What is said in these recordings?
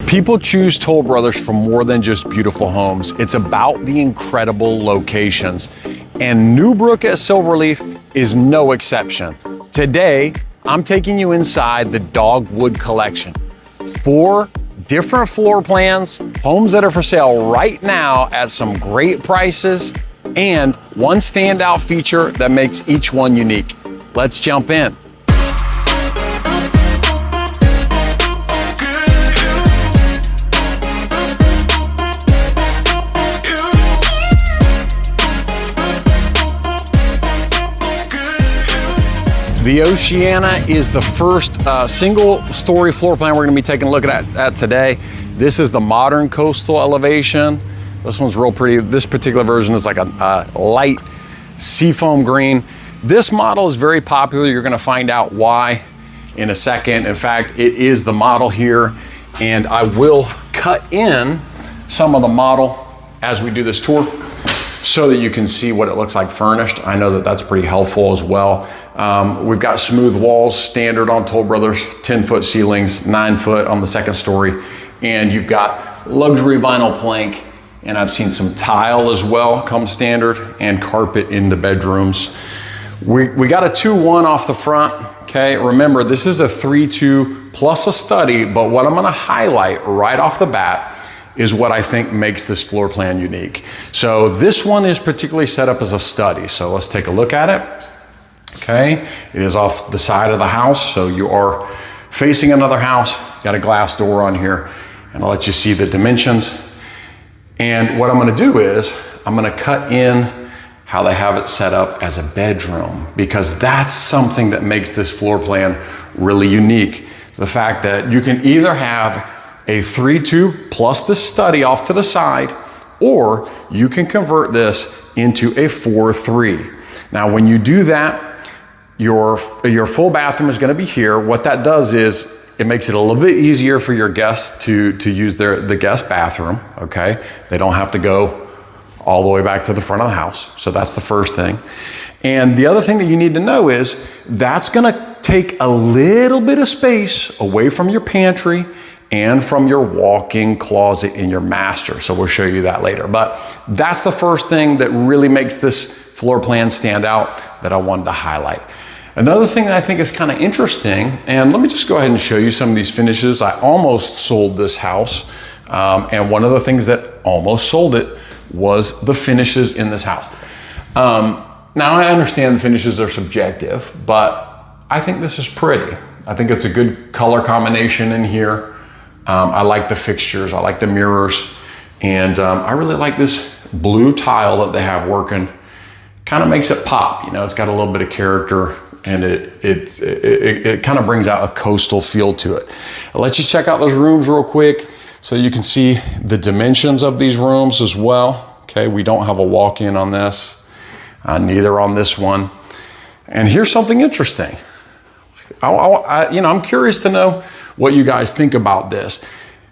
People choose Toll Brothers for more than just beautiful homes. It's about the incredible locations. And Newbrook at Silverleaf is no exception. Today, I'm taking you inside the Dogwood Collection. 4 different floor plans, homes that are for sale right now at some great prices, and one standout feature that makes each one unique. Let's jump in. The Oceana is the first single-story floor plan we're going to be taking a look at today. This is the modern coastal elevation. This one's real pretty. This particular version is like a light seafoam green. This model is very popular. You're going to find out why in a second. In fact, it is the model here, and I will cut in some of the model as we do this tour, so that you can see what it looks like furnished. I know that that's pretty helpful as well. We've got smooth walls, standard on Toll Brothers, 10-foot ceilings, 9-foot on the second story. And you've got luxury vinyl plank, and I've seen some tile as well come standard, and carpet in the bedrooms. We got a 2-1 off the front, okay? Remember, this is a 3-2 plus a study, but what I'm gonna highlight right off the bat is what I think makes this floor plan unique. So this one is particularly set up as a study. So let's take a look at it. Okay, it is off the side of the house. So you are facing another house, got a glass door on here, and I'll let you see the dimensions. And what I'm gonna do is, I'm gonna cut in how they have it set up as a bedroom, because that's something that makes this floor plan really unique. The fact that you can either have a 3-2 plus the study off to the side, or you can convert this into a 4-3. Now, when you do that, your full bathroom is gonna be here. What that does is, it makes it a little bit easier for your guests to use the guest bathroom, okay? They don't have to go all the way back to the front of the house. So that's the first thing. And the other thing that you need to know is, that's gonna take a little bit of space away from your pantry and from your walk-in closet in your master. So we'll show you that later. But that's the first thing that really makes this floor plan stand out that I wanted to highlight. Another thing that I think is kind of interesting, and let me just go ahead and show you some of these finishes. I almost sold this house, and one of the things that almost sold it was the finishes in this house. Now I understand the finishes are subjective, but I think this is pretty. I think it's a good color combination in here. I like the fixtures, I like the mirrors, and I really like this blue tile that they have working. Kind of makes it pop, you know, it's got a little bit of character, and it kind of brings out a coastal feel to it. I'll let you check out those rooms real quick so you can see the dimensions of these rooms as well. Okay, we don't have a walk-in on this, neither on this one. And here's something interesting. I'm curious to know what you guys think about this.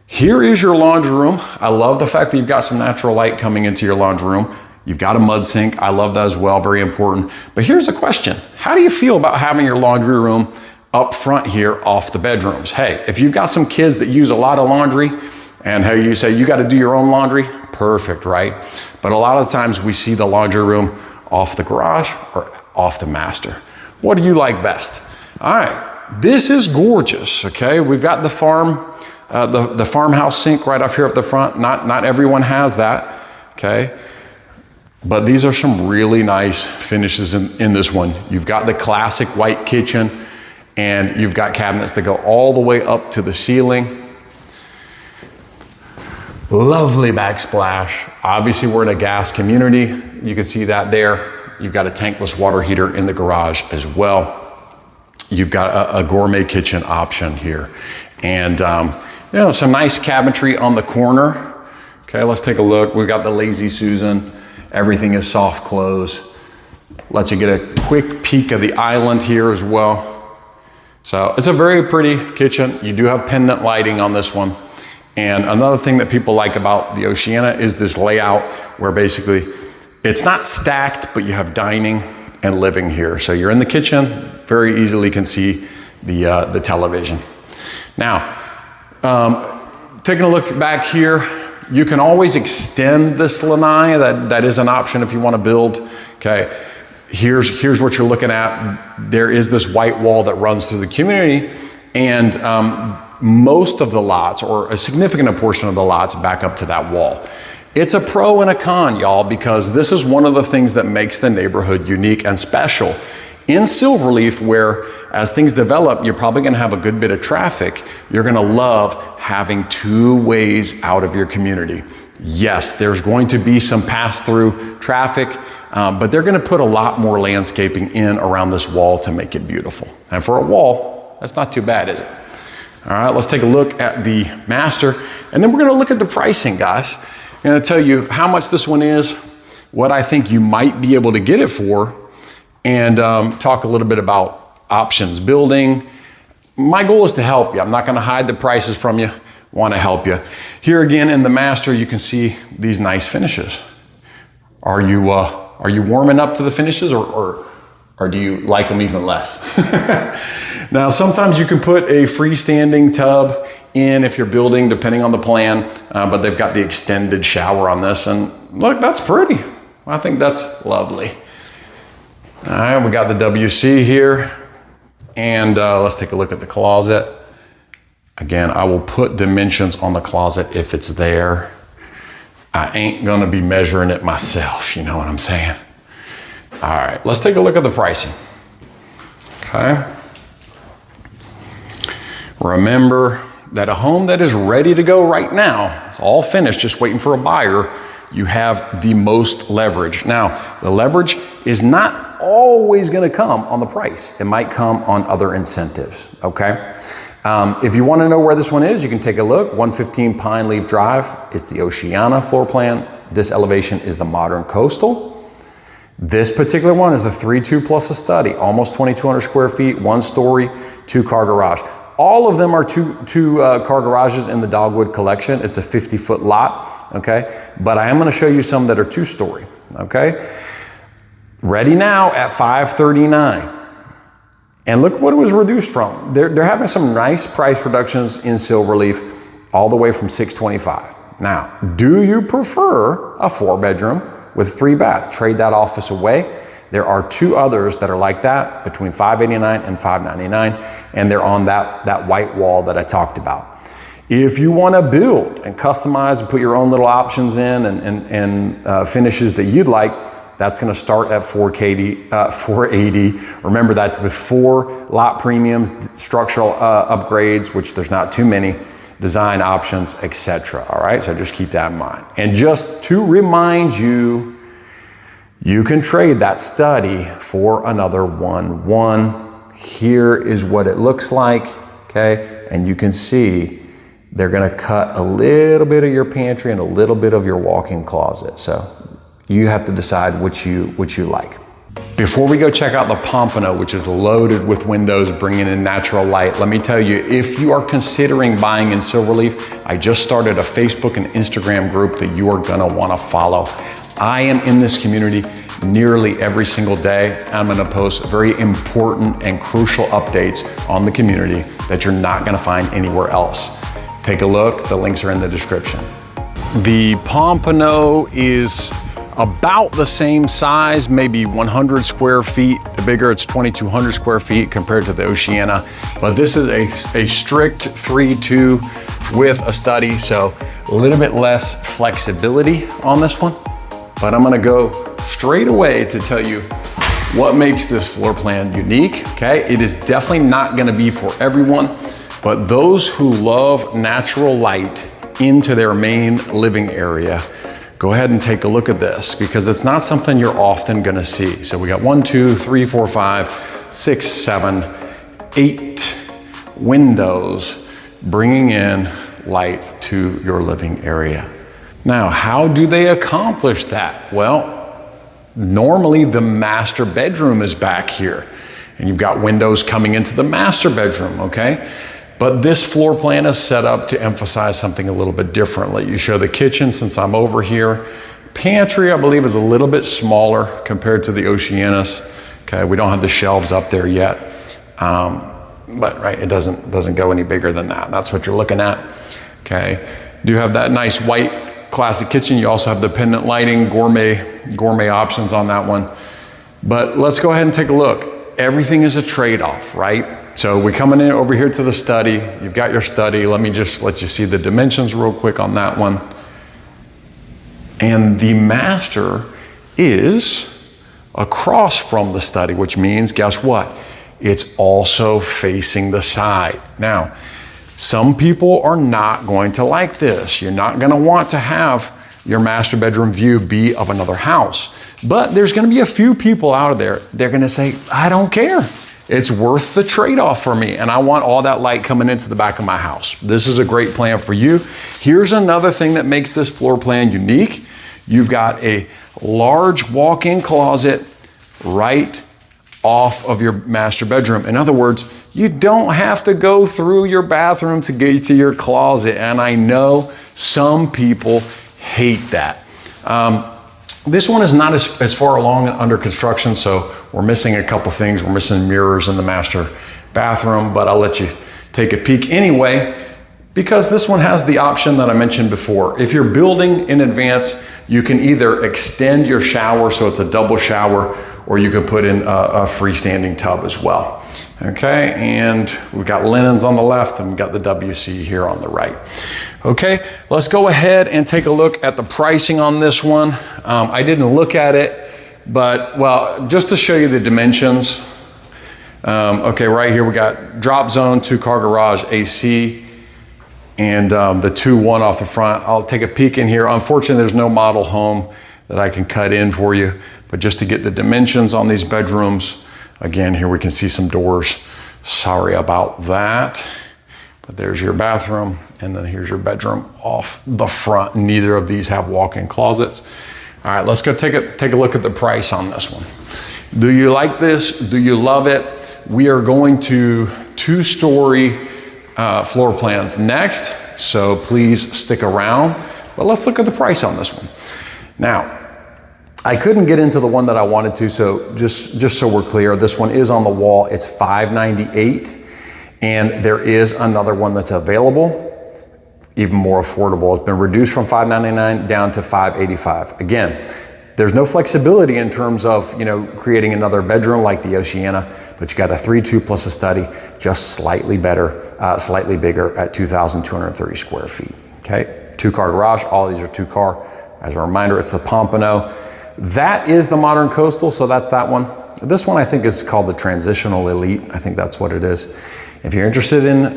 Here is your laundry room. I love the fact that you've got some natural light coming into your laundry room. You've got a mud sink. I love that as well, very important. But here's a question. How do you feel about having your laundry room up front here off the bedrooms? Hey, if you've got some kids that use a lot of laundry, and hey, you say you got to do your own laundry, perfect, right? But a lot of times we see the laundry room off the garage or off the master. What do you like best? All right. This is gorgeous, okay? We've got the farmhouse sink right up here at the front. Not everyone has that, okay? But these are some really nice finishes in this one. You've got the classic white kitchen, and you've got cabinets that go all the way up to the ceiling. Lovely backsplash. Obviously, we're in a gas community. You can see that there. You've got a tankless water heater in the garage as well. You've got a gourmet kitchen option here. And some nice cabinetry on the corner. Okay, let's take a look. We've got the Lazy Susan. Everything is soft close. Lets you get a quick peek of the island here as well. So it's a very pretty kitchen. You do have pendant lighting on this one. And another thing that people like about the Oceana is this layout where basically it's not stacked, but you have dining and living here. So you're in the kitchen, very easily can see the television. Now, Taking a look back here, you can always extend this lanai. That is an option if you want to build. Okay, here's what you're looking at. There is this white wall that runs through the community, and most of the lots, or a significant portion of the lots, back up to that wall. It's a pro and a con, y'all, because this is one of the things that makes the neighborhood unique and special. In Silverleaf, where as things develop, you're probably gonna have a good bit of traffic, you're gonna love having two ways out of your community. Yes, there's going to be some pass-through traffic, but they're gonna put a lot more landscaping in around this wall to make it beautiful. And for a wall, that's not too bad, is it? All right, let's take a look at the master, and then we're gonna look at the pricing, guys. I'm gonna tell you how much this one is, what I think you might be able to get it for, and talk a little bit about options building. My goal is to help you. I'm not gonna hide the prices from you, wanna help you. Here again in the master, you can see these nice finishes. Are you warming up to the finishes, or do you like them even less? Now, sometimes you can put a freestanding tub in if you're building, depending on the plan, but they've got the extended shower on this, and look, that's pretty. I think that's lovely. All right, we got the WC here, and let's take a look at the closet. Again, I will put dimensions on the closet if it's there. I ain't gonna be measuring it myself, you know what I'm saying? All right, let's take a look at the pricing. Okay. Remember that a home that is ready to go right now, it's all finished, just waiting for a buyer, you have the most leverage. Now, the leverage is not always gonna come on the price. It might come on other incentives, okay? If you wanna know where this one is, you can take a look. 115 Pine Leaf Drive is the Oceana floor plan. This elevation is the modern coastal. This particular one is the 3.2 plus a study, almost 2,200 square feet, 1 story, 2-car garage. All of them are two car garages in the Dogwood collection. It's a 50-foot lot, okay? But I am gonna show you some that are 2-story, okay? Ready now at $539. And look what it was reduced from. They're having some nice price reductions in Silverleaf, all the way from $625. Now, do you prefer a 4-bedroom with 3-bath? Trade that office away. There are 2 others that are like that, between $589 and $599, and they're on that white wall that I talked about. If you want to build and customize and put your own little options in and finishes that you'd like, that's going to start at $480. Remember, that's before lot premiums, structural upgrades, which there's not too many, design options, etc. All right, so just keep that in mind. And just to remind you, you can trade that study for another 1-1. Here is what it looks like, okay? And you can see they're gonna cut a little bit of your pantry and a little bit of your walk-in closet. So you have to decide which you like. Before we go check out the Pompano, which is loaded with windows, bringing in natural light, let me tell you, if you are considering buying in Silverleaf, I just started a Facebook and Instagram group that you are gonna wanna follow. I am in this community nearly every single day. I'm gonna post very important and crucial updates on the community that you're not gonna find anywhere else. Take a look, the links are in the description. The Pompano is about the same size, maybe 100 square feet. The bigger, it's 2,200 square feet compared to the Oceana. But this is a strict 3.2 with a study, so a little bit less flexibility on this one. But I'm gonna go straight away to tell you what makes this floor plan unique, okay? It is definitely not gonna be for everyone, but those who love natural light into their main living area, go ahead and take a look at this, because it's not something you're often gonna see. So we got 1, 2, 3, 4, 5, 6, 7, 8 windows bringing in light to your living area. Now, how do they accomplish that? Well, normally the master bedroom is back here, and you've got windows coming into the master bedroom, okay? But this floor plan is set up to emphasize something a little bit differently. You show the kitchen, since I'm over here. Pantry, I believe, is a little bit smaller compared to the Oceanas. Okay, we don't have the shelves up there yet, but right, it doesn't go any bigger than that. That's what you're looking at. Okay, Do have that nice white classic kitchen. You also have the pendant lighting, gourmet options on that one. But let's go ahead and take a look. Everything is a trade-off, right? So we're coming in over here to the study. You've got your study. Let me just let you see the dimensions real quick on that one. And the master is across from the study, which means, guess what? It's also facing the side. Now, some people are not going to like this. You're not going to want to have your master bedroom view be of another house. But there's going to be a few people out there, they're going to say, I don't care. It's worth the trade-off for me, and I want all that light coming into the back of my house. This is a great plan for you. Here's another thing that makes this floor plan unique. You've got a large walk-in closet right off of your master bedroom. In other words, you don't have to go through your bathroom to get to your closet, and I know some people hate that. This one is not as far along under construction, so we're missing a couple things. We're missing mirrors in the master bathroom, but I'll let you take a peek anyway, because this one has the option that I mentioned before. If you're building in advance, you can either extend your shower so it's a double shower, or you can put in a freestanding tub as well. Okay, and we've got linens on the left and we've got the WC here on the right. Okay, let's go ahead and take a look at the pricing on this one. I didn't look at it, but well, just to show you the dimensions. Okay, right here we got drop zone, 2-car garage, AC, and the 2-1 off the front. I'll take a peek in here. Unfortunately, there's no model home that I can cut in for you, but just to get the dimensions on these bedrooms, again, here we can see some doors. Sorry about that. But there's your bathroom, and then here's your bedroom off the front. Neither of these have walk-in closets. All right, let's go take a look at the price on this one. Do you like this? Do you love it? We are going to 2-story floor plans next, so please stick around. But let's look at the price on this one. Now, I couldn't get into the one that I wanted to, so just so we're clear, this one is on the wall. It's $598. And there is another one that's available, even more affordable. It's been reduced from $599 down to $585. Again, there's no flexibility in terms of, creating another bedroom like the Oceana, but you got a 3-2 plus a study, just slightly better, slightly bigger at 2,230 square feet. Okay, 2-car garage. All these are 2-car. As a reminder, it's the Pompano. That is the Modern Coastal, so that's that one. This one I think is called the Transitional Elite. I think that's what it is. If you're interested in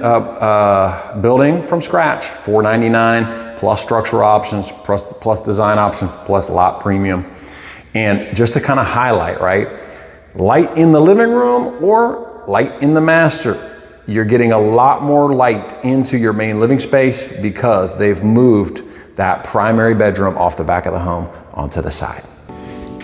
building from scratch, $499 plus structural options, plus design options, plus lot premium. And just to kind of highlight, right? Light in the living room or light in the master. You're getting a lot more light into your main living space because they've moved that primary bedroom off the back of the home onto the side.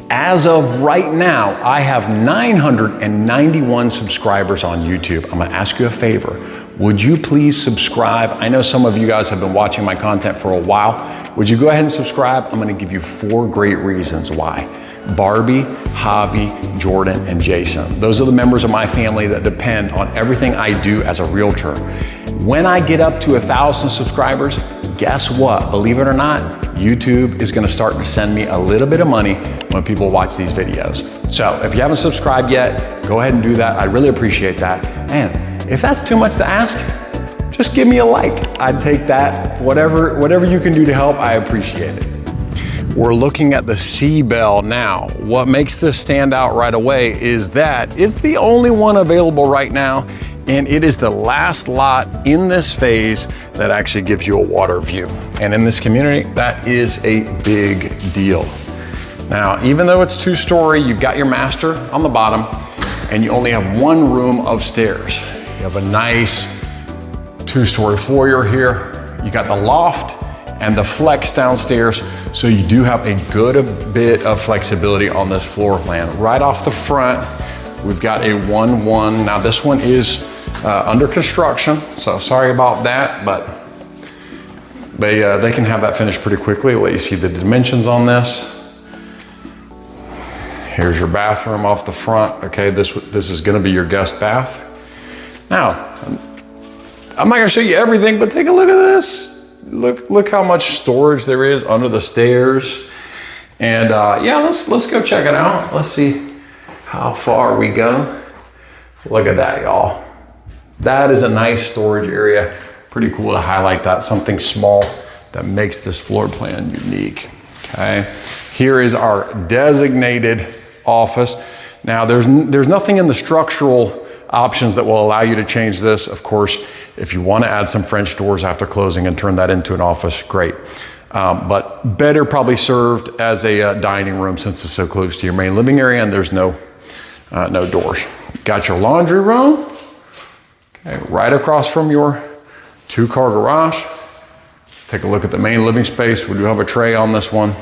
As of right now, I have 991 subscribers on YouTube. I'm gonna ask you a favor. Would you please subscribe? I know some of you guys have been watching my content for a while. Would you go ahead and subscribe? I'm gonna give you 4 great reasons why. Barbie, Javi, Jordan, and Jason. Those are the members of my family that depend on everything I do as a realtor. When I get up to 1,000 subscribers, guess what? Believe it or not, YouTube is gonna start to send me a little bit of money when people watch these videos. So if you haven't subscribed yet, go ahead and do that. I'd really appreciate that. And if that's too much to ask, just give me a like. I'd take that. Whatever you can do to help, I appreciate it. We're looking at the C-Bell now. What makes this stand out right away is that it's the only one available right now, and it is the last lot in this phase that actually gives you a water view. And in this community, that is a big deal. Now, even though it's 2-story, you've got your master on the bottom, and you only have 1 room upstairs. You have a nice 2-story foyer here. You got the loft and the flex downstairs, so you do have a good bit of flexibility on this floor plan. Right off the front, we've got a 1-1. Now this one is under construction, so sorry about that, but they can have that finished pretty quickly. Let you see the dimensions on this. Here's your bathroom off the front. Okay, this is gonna be your guest bath. Now, I'm not gonna show you everything, but take a look at this. look how much storage there is under the stairs. And yeah, let's go check it out. Let's see how far we go. Look at that, y'all. That is a nice storage area. Pretty cool to highlight that, something small that makes this floor plan unique, okay? Here is our designated office. Now there's nothing in the structural options that will allow you to change this. Of course, if you want to add some French doors after closing and turn that into an office, great. But better probably served as a dining room since it's so close to your main living area and there's no doors. Got your laundry room, okay, right across from your 2-car garage. Let's take a look at the main living space. We do have a tray on this one.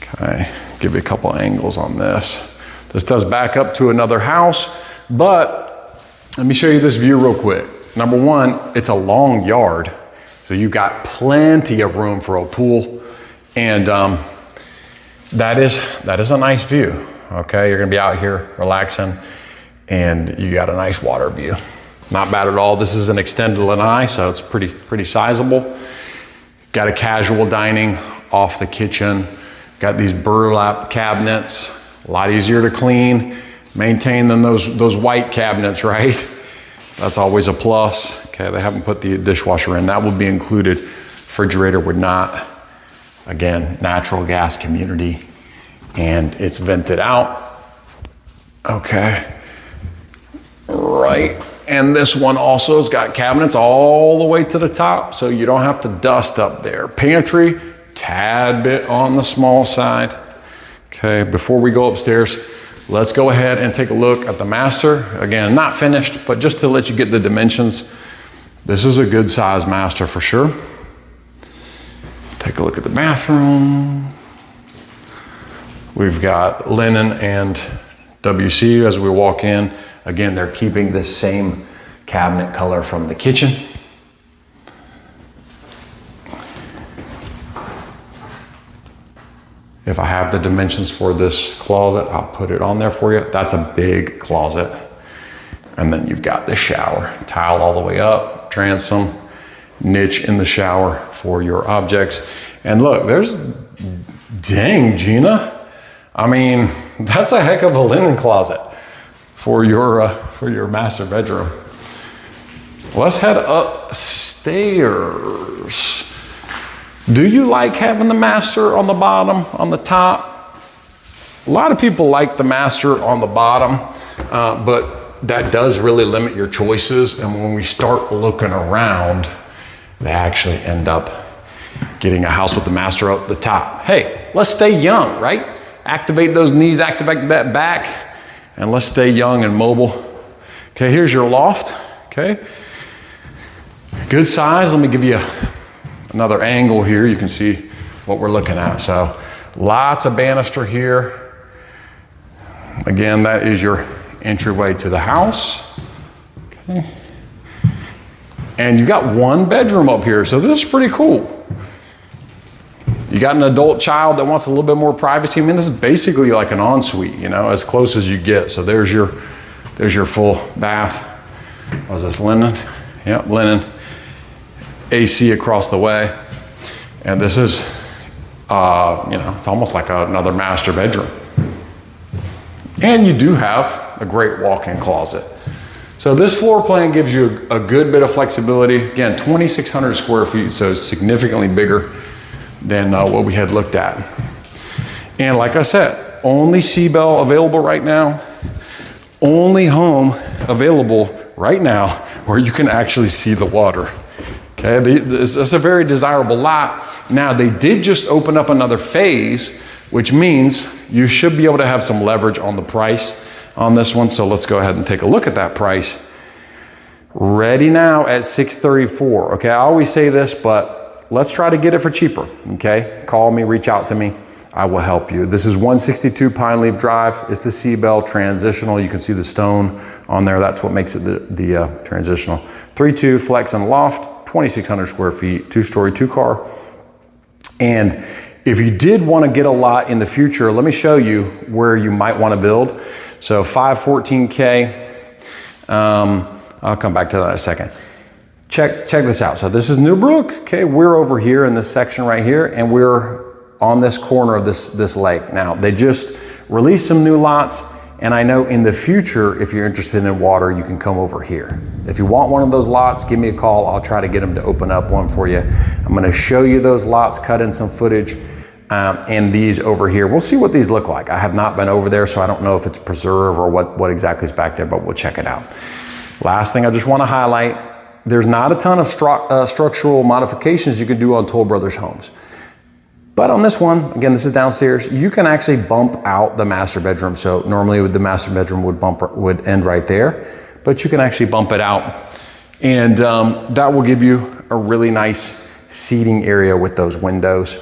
Okay, give you a couple angles on this. This does back up to another house, but let me show you this view real quick. Number one, it's a long yard, so you've got plenty of room for a pool, and that is a nice view. Okay, you're gonna be out here relaxing, and you got a nice water view. Not bad at all. This is an extended lanai, so it's pretty sizable. Got a casual dining off the kitchen. Got these burlap cabinets, a lot easier to clean, maintain than those white cabinets, right? That's always a plus. Okay, they haven't put the dishwasher in. That would be included. Refrigerator would not. Again, natural gas community, and it's vented out. Okay, right. And this one also has got cabinets all the way to the top, so you don't have to dust up there. Pantry, tad bit on the small side. Okay, before we go upstairs, let's go ahead and take a look at the master. Again, not finished, but just to let you get the dimensions. This is a good size master for sure. Take a look at the bathroom. We've got linen and WC as we walk in. Again, they're keeping the same cabinet color from the kitchen. If I have the dimensions for this closet, I'll put it on there for you. That's a big closet. And then you've got the shower, tile all the way up, transom, niche in the shower for your objects. And look, dang, Gina. I mean, that's a heck of a linen closet for your master bedroom. Let's head upstairs. Do you like having the master on the bottom, on the top? A lot of people like the master on the bottom, but that does really limit your choices. And when we start looking around, they actually end up getting a house with the master up the top. Hey, let's stay young, right? Activate those knees, activate that back, and let's stay young and mobile. Okay, here's your loft, okay? Good size. Let me give you another angle here. You can see what we're looking at. So lots of banister here. Again, that is your entryway to the house. Okay. And you got one bedroom up here. So this is pretty cool. You got an adult child that wants a little bit more privacy. I mean, this is basically like an ensuite, you know, as close as you get. So there's your full bath. Was this linen? Yep, linen. AC across the way. And this is, it's almost like another master bedroom. And you do have a great walk-in closet. So this floor plan gives you a good bit of flexibility. Again, 2,600 square feet, so significantly bigger than what we had looked at. And like I said, only C-Bell available right now, only home available right now where you can actually see the water. Okay, it's a very desirable lot. Now they did just open up another phase, which means you should be able to have some leverage on the price on this one. So let's go ahead and take a look at that price. Ready now at $634. Okay, I always say this, but let's try to get it for cheaper. Okay, call me, reach out to me. I will help you. This is 162 Pine Leaf Drive. It's the C-Bell transitional. You can see the stone on there. That's what makes it the transitional. 3.2 flex and loft. 2,600 square feet, 2-story, 2-car. And if you did want to get a lot in the future, let me show you where you might want to build. So 514K, I'll come back to that in a second. check this out. So this is Newbrook. Okay, we're over here in this section right here, and we're on this corner of this lake. Now, they just released some new lots, and I know in the future, if you're interested in water, you can come over here. If you want one of those lots, give me a call. I'll try to get them to open up one for you. I'm gonna show you those lots, cut in some footage, and these over here. We'll see what these look like. I have not been over there, so I don't know if it's preserve or what exactly is back there, but we'll check it out. Last thing I just wanna highlight, there's not a ton of structural modifications you can do on Toll Brothers homes. But on this one, again, this is downstairs, you can actually bump out the master bedroom. So normally the master bedroom would end right there, but you can actually bump it out. And that will give you a really nice seating area with those windows.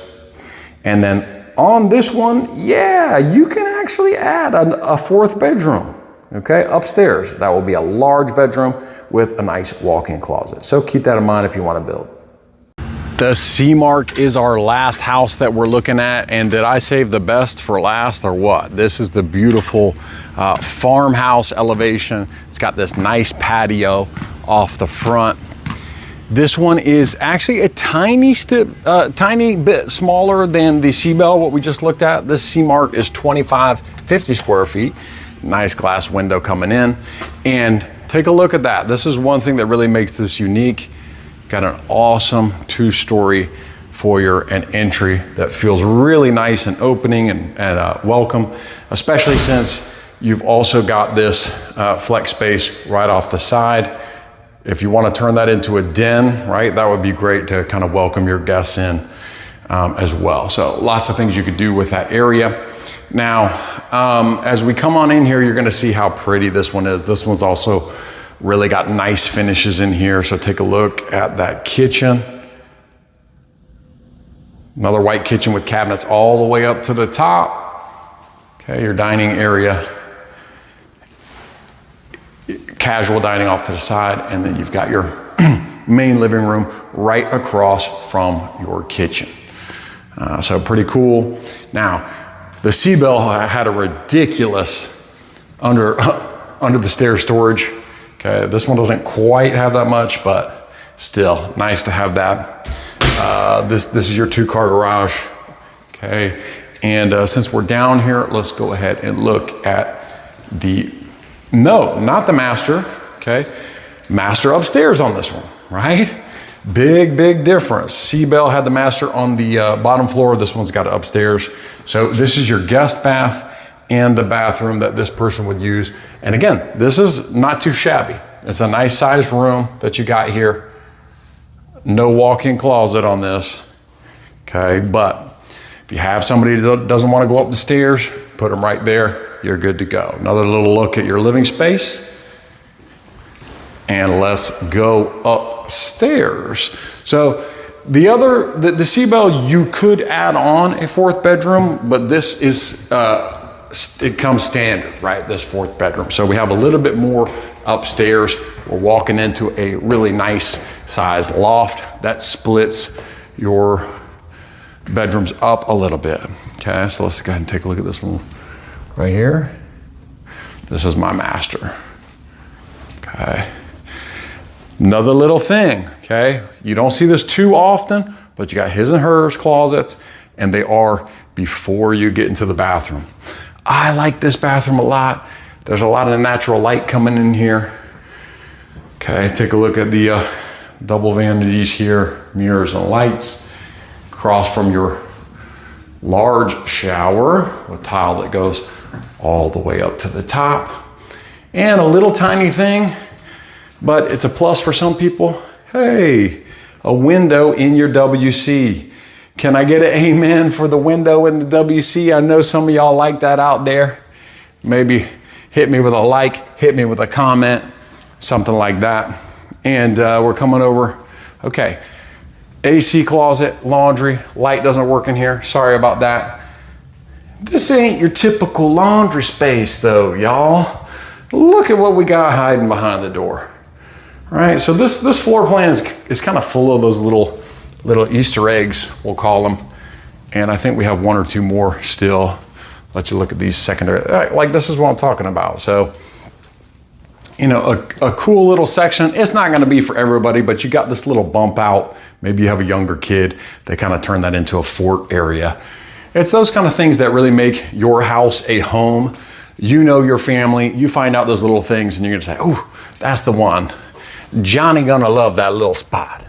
And then on this one, yeah, you can actually add a fourth bedroom, okay, upstairs. That will be a large bedroom with a nice walk-in closet. So keep that in mind if you want to build. The C Mark is our last house that we're looking at, and did I save the best for last or what? This is the beautiful farmhouse elevation. It's got this nice patio off the front. This one is actually a tiny bit smaller than the C-Bell, what we just looked at. This C Mark is 2550 square feet. Nice glass window coming in, and take a look at that. This is one thing that really makes this unique. Got an awesome two-story foyer and entry that feels really nice and opening and welcome, especially since you've also got this flex space right off the side. If you want to turn that into a den, right, that would be great to kind of welcome your guests in as well. So lots of things you could do with that area. Now, as we come on in here, you're going to see how pretty this one is. This one's also really got nice finishes in here. So take a look at that kitchen. Another white kitchen with cabinets all the way up to the top. Okay, your dining area. Casual dining off to the side, and then you've got your main living room right across from your kitchen. So pretty cool. Now, the C-Bell had a ridiculous under the stairs storage. Okay, this one doesn't quite have that much, but still nice to have that. This is your 2-car garage. Okay, and since we're down here, let's go ahead and look at not the master. Okay, master upstairs on this one, right? Big difference. C-Bell had the master on the bottom floor. This one's got it upstairs. So this is your guest bath and the bathroom that this person would use. And again, this is not too shabby. It's a nice sized room that you got here. No walk-in closet on this. Okay, but if you have somebody that doesn't want to go up the stairs, put them right there, you're good to go. Another little look at your living space. And let's go upstairs. So the C-Bell, you could add on a fourth bedroom, but this is, it comes standard, right? This fourth bedroom. So we have a little bit more upstairs. We're walking into a really nice size loft that splits your bedrooms up a little bit. Okay, so let's go ahead and take a look at this one right here. This is my master. Okay. Another little thing, okay? You don't see this too often, but you got his and hers closets, and they are before you get into the bathroom. I like this bathroom a lot. There's a lot of natural light coming in here. Okay, take a look at the double vanities here, mirrors and lights. Across from your large shower with tile that goes all the way up to the top. And a little tiny thing, but it's a plus for some people. Hey, a window in your WC. Can I get an amen for the window in the WC? I know some of y'all like that out there. Maybe hit me with a like, hit me with a comment, something like that. And we're coming over. Okay, AC closet, laundry, light doesn't work in here. Sorry about that. This ain't your typical laundry space though, y'all. Look at what we got hiding behind the door. All right, so this floor plan is kind of full of those little Easter eggs, we'll call them. And I think we have one or two more still. Let you look at these secondary, like this is what I'm talking about. So you know, a cool little section. It's not gonna be for everybody, but you got this little bump out. Maybe you have a younger kid. They kind of turn that into a fort area. It's those kind of things that really make your house a home. You know your family, you find out those little things and you're gonna say, oh, that's the one. Johnny gonna love that little spot.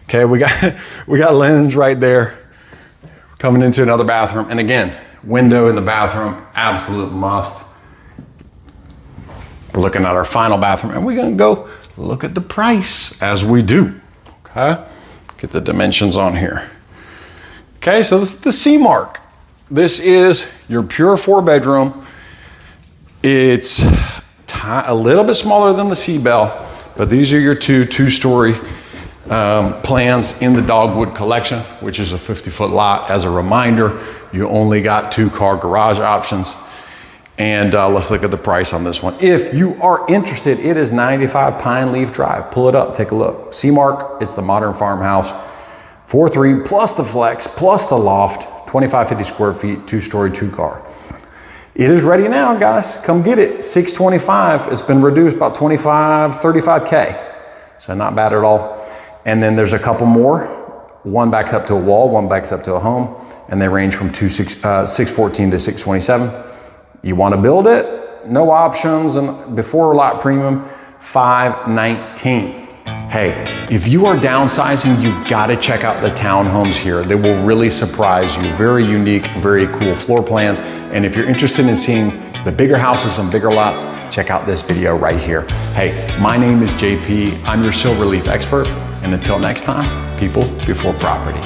Okay, we got linens right there. Coming into another bathroom. And again, window in the bathroom, absolute must. We're looking at our final bathroom and we're gonna go look at the price as we do, okay? Get the dimensions on here. Okay, so this is the C mark. This is your pure 4-bedroom. It's a little bit smaller than the C-Bell, but these are your two-story plans in the Dogwood collection, which is a 50-foot lot. As a reminder, you only got 2-car garage options. And let's look at the price on this one. If you are interested, it is 95 Pine Leaf Drive. Pull it up, take a look. C-Mark, it's the modern farmhouse. 4.3 plus the flex, plus the loft, 2,550 square feet, 2-story, 2-car. It is ready now, guys. Come get it. $625. It's been reduced about 25, 35K. So not bad at all. And then there's a couple more. One backs up to a wall, one backs up to a home, and they range from 614 to 627. You want to build it, no options, and before lot premium, $519. Hey, if you are downsizing, you've got to check out the townhomes here. They will really surprise you. Very unique, very cool floor plans. And if you're interested in seeing the bigger houses and bigger lots, check out this video right here. Hey, my name is JP. I'm your Silverleaf expert. And until next time, people before property.